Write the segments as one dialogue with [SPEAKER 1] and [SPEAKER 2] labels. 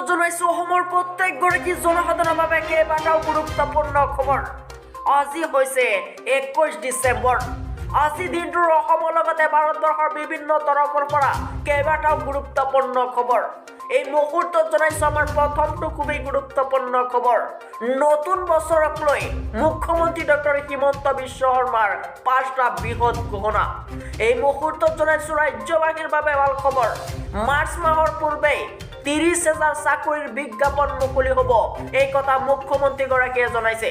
[SPEAKER 1] জনাইছো অসমৰ প্ৰত্যেকগৰাকী জনসাধাৰণৰ বাবে কেইবাটাও গুৰুত্বপূৰ্ণ খবৰ। আজি হৈছে 21 ডিচেম্বৰ। আজি দিনটোৰ অসমৰ লগতে ভাৰতবৰ্ষৰ বিভিন্ন তৰফৰ পৰা কেইবাটাও গুৰুত্বপূৰ্ণ খবৰ। এই মুহূৰ্তত জনাইছো আমাৰ প্ৰথমটো খুবেই গুৰুত্বপূৰ্ণ খবৰ। নতুন বছৰক লৈ মুখ্যমন্ত্ৰী ডক্টৰ হিমন্ত বিশ্ব শৰ্মাৰ 5টা বৃহৎ ঘোষণা। এই মুহূৰ্তত জনাইছো ৰাজ্যবাসীৰ বাবে ভাল খবৰ। মাৰ্চ মাহৰ পূৰ্বেই 30,000 চাকৰিৰ বিজ্ঞাপন মুকলি হ'ব, এই কথা মুখ্যমন্ত্ৰীগৰাকীয়ে জনাইছে।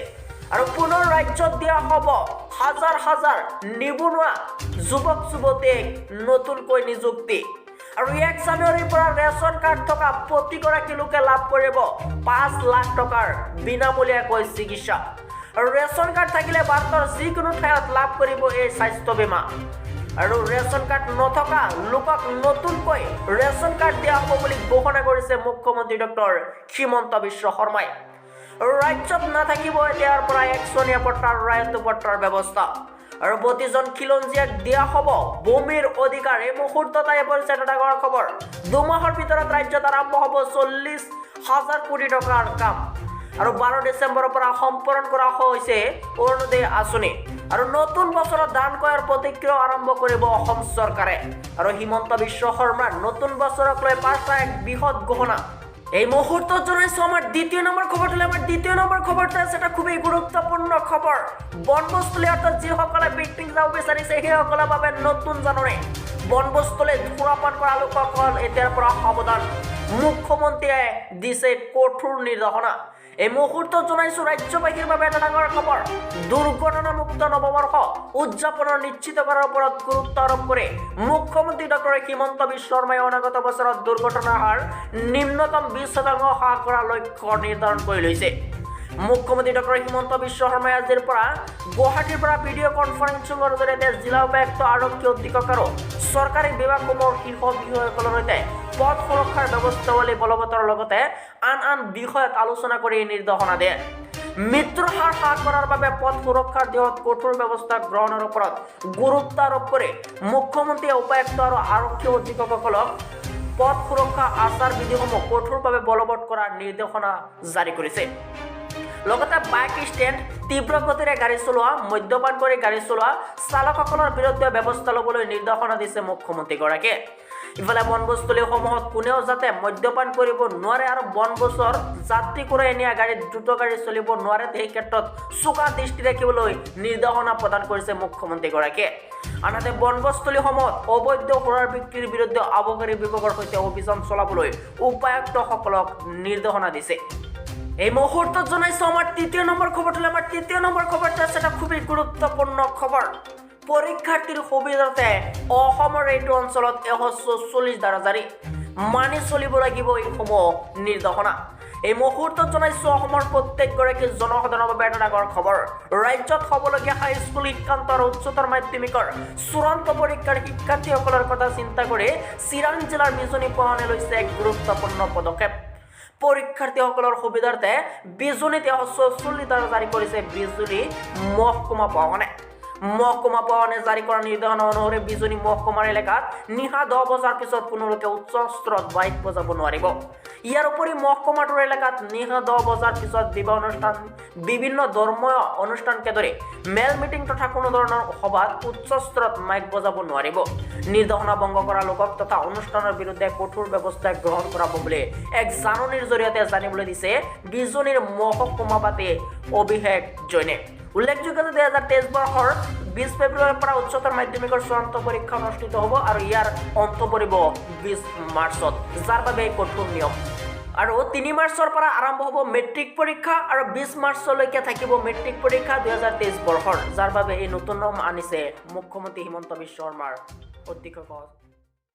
[SPEAKER 1] আৰু পুনৰ ৰাজ্যত দিয়া হ'ব হাজাৰ হাজাৰ নিবনুৱা যুৱক যুৱতীক নতুনকৈ নিযুক্তি। আৰু 1 জানুৱাৰীৰ পৰা ৰেচন কাৰ্ড থকা প্ৰতিগৰাকী লোকে লাভ কৰিব 5 লাখ টকাৰ বিনামূলীয়াকৈ চিকিৎসা। আৰু ৰেচন কাৰ্ড থাকিলে ভাৰতৰ যিকোনো ঠাইত লাভ কৰিব এই স্বাস্থ্য বীমা। আৰু ৰেচন কাৰ্ড নথকা লোকক নতুনকৈ ৰেচন কাৰ্ড দিয়া হ'ব বুলি ঘোষণা কৰিছে মুখ্যমন্ত্ৰী ডক্টৰ হিমন্ত বিশ্ব শৰ্মাই। ৰাজ্যত নাথাকিব এতিয়াৰ পৰা 1 চনীয়া পট্টা আৰু ৰায়ত্ব পট্টাৰ ব্যৱস্থা। আৰু 32জন খিলঞ্জীয়াক দিয়া হ'ব ভূমিৰ অধিকাৰ। এই মুহূৰ্তত আহি পৰিছে এটা ডাঙৰ খবৰ। 2 মাহৰ ভিতৰত ৰাজ্যত আৰম্ভ হ'ব 40,000 কোটি টকাৰ কাম। আৰু 12 ডিচেম্বৰৰ পৰা সম্পূৰ্ণ কৰা হৈছে অৰুণোদয় আঁচনি। আৰু নতুন বছৰত ধান ক্ৰয়ৰ প্ৰতিক্ৰিয়া আৰম্ভ কৰিব অসম চৰকাৰে। আৰু হিমন্ত বিশ্ব শৰ্মাৰ নতুন বছৰক লৈ 5টা এক বৃহৎ ঘোষণা। এই মুহূৰ্তত জনাইছো আমাৰ দ্বিতীয় নম্বৰ খবৰটো। আমাৰ দ্বিতীয় নম্বৰ খবৰটো আছে এটা খুবেই গুৰুত্বপূৰ্ণ খবৰ। বনবস্তুলৈ অৰ্থাৎ যিসকলে পিকনিক যাব বিচাৰিছে সেইসকলৰ বাবে নতুন জাননী। বনবস্তুলৈ সুৰাপান কৰা লোকসকল এতিয়াৰ পৰা সাৱধান। মুখ্যমন্ত্ৰীয়ে দিছে কঠোৰ নিৰ্দেশনা। এই মুহূৰ্তত জনাইছো ৰাজ্যবাসীৰ বাবে এটা ডাঙৰ খবৰ। দুৰ্ঘটনামুক্ত নৱবৰ্ষ উদযাপনৰ নিশ্চিত কৰাৰ ওপৰত গুৰুত্ব আৰোপ কৰি মুখ্যমন্ত্ৰী ডক্টৰ হিমন্ত বিশ্ব শৰ্মাই অনাগত বছৰত দুৰ্ঘটনাৰ হাৰ নিম্নতম 20% হ্ৰাস কৰাৰ লক্ষ্য নিৰ্ধাৰণ কৰি লৈছে। মুখ্যমন্ত্ৰী ডক্টৰ হিমন্ত বিশ্ব শৰ্মাই আজিৰ পৰা গুৱাহাটীৰ পৰা ভিডিঅ' কনফাৰেন্সিঙৰ জৰিয়তে জিলা উপায়ুক্ত, আৰক্ষী অধীক্ষক আৰু চৰকাৰী বিভাগসমূহৰ শীৰ্ষ বিষয়াসকলৰ সৈতে পথ সুৰক্ষাৰ ব্যৱস্থাৱলী বলৱৎৰ লগতে আন বিষয়ত আলোচনা কৰি নিৰ্দেশনা দিয়ে। মৃত্যুৰ হাৰ হ্ৰাস কৰাৰ বাবে পথ সুৰক্ষাৰ দিশত কঠোৰ ব্যৱস্থা গ্ৰহণৰ ওপৰত গুৰুত্ব আৰোপ কৰি মুখ্যমন্ত্ৰীয়ে উপায়ুক্ত আৰু আৰক্ষী অধীক্ষকসকলক পথ সুৰক্ষা আচাৰ বিধিসমূহ কঠোৰভাৱে বলৱৎ কৰাৰ নিৰ্দেশনা জাৰি কৰিছে। লগতে বাইক ষ্টেণ্ড, তীব্ৰ গতিৰে গাড়ী চলোৱা, মদ্যপান কৰি গাড়ী চলোৱা চালকসকলৰ বিৰুদ্ধে ব্যৱস্থা ল'বলৈ নিৰ্দেশনা দিছে মুখ্যমন্ত্ৰীগৰাকীয়ে। ইফালে বনবস্তুসমূহত কোনেও যাতে মদ্যপান কৰিব নোৱাৰে আৰু বনবস্তুৰ যাত্ৰী কঢ়িয়াই নিয়া গাড়ীত দ্ৰুত গাড়ী চলিব নোৱাৰে, সেই ক্ষেত্ৰত চোকা দৃষ্টি ৰাখিবলৈ নিৰ্দেশনা প্ৰদান কৰিছে মুখ্যমন্ত্ৰীগৰাকীয়ে। আনহাতে বনবস্তুসমূহত অবৈধ সুৰাৰ বিক্ৰীৰ বিৰুদ্ধে আবকাৰী বিভাগৰ সৈতে অভিযান চলাবলৈ উপায়ুক্তসকলক নিৰ্দেশনা দিছে। এই মুহূৰ্তত জনাইছো আমাৰ তৃতীয় নম্বৰ খবৰটো। আমাৰ তৃতীয় নম্বৰ খবৰটো আছে এটা খুবেই গুৰুত্বপূৰ্ণ খবৰ। পৰীক্ষাৰ্থীৰ সুবিধাৰ্থে অসমৰ এইটো অঞ্চলত 140 ধাৰা জাৰি মানি চলিব লাগিব এইসমূহ নিৰ্দেশনা। এই মুহূৰ্তত জনাইছো অসমৰ প্ৰত্যেকগৰাকী জনসাধাৰণৰ বাবে এটা ডাঙৰ খবৰ। ৰাজ্যত হ'বলগীয়া হাইস্কুল শিক্ষান্ত আৰু উচ্চতৰ মাধ্যমিকৰ চূড়ান্ত পৰীক্ষাৰ শিক্ষাৰ্থীসকলৰ কথা চিন্তা কৰি চিৰাং জিলাৰ বিজনী প্ৰশাসনে লৈছে এক গুৰুত্বপূৰ্ণ পদক্ষেপ। পৰীক্ষাৰ্থীসকলৰ সুবিধাৰ্থে বিজনীত 140 ধাৰা জাৰি কৰিছে বিজুলী মহকুমা প্ৰশাসনে। মহকুমা প্ৰশাসনে জাৰি কৰা নিৰ্দেশনা অনুসৰি বিজনী মহকুমাৰ এলেকাত নিশা 10 বজাৰ পিছত কোনো লোকে উচ্চ স্তৰত বাইক বজাব নোৱাৰিব। ইয়াৰ উপৰি মহকুমাটোৰ এলেকাত নিশা 10 বজাৰ পিছত বিবাহ অনুষ্ঠান, বিভিন্ন ধৰ্মীয় অনুষ্ঠানকে ধৰি মেল মিটিং তথা কোনো ধৰণৰ সভাত উচ্চ স্তৰত মাইক বজাব নোৱাৰিব। নিৰ্দেশনা ভংগ কৰা লোকক তথা অনুষ্ঠানৰ বিৰুদ্ধে কঠোৰ ব্যৱস্থা গ্ৰহণ কৰা হ'ব বুলি এক জাননীৰ জৰিয়তে জানিবলৈ দিছে বিজনীৰ মহকুমাবাসী অভিষেক জৈনে। উল্লেখযোগ্য যে 2023 বৰ্ষৰ 20 ফেব্ৰুৱাৰীৰ পৰা উচ্চতৰ মাধ্যমিকৰ চূড়ান্ত পৰীক্ষা অনুষ্ঠিত হ'ব আৰু ইয়াৰ অন্ত পৰিব 20 মাৰ্চত, যাৰ বাবে কঠোৰ নিয়ম। আৰু 3 মাৰ্চৰ পৰা আৰম্ভ হ'ব মেট্ৰিক পৰীক্ষা আৰু 20 মাৰ্চলৈকে থাকিব মেট্ৰিক পৰীক্ষা 2023 বৰ্ষৰ, যাৰ বাবে এই নতুন নিয়ম আনিছে মুখ্যমন্ত্ৰী হিমন্ত বিশ্ব শৰ্মাৰ অধ্যক্ষতাত।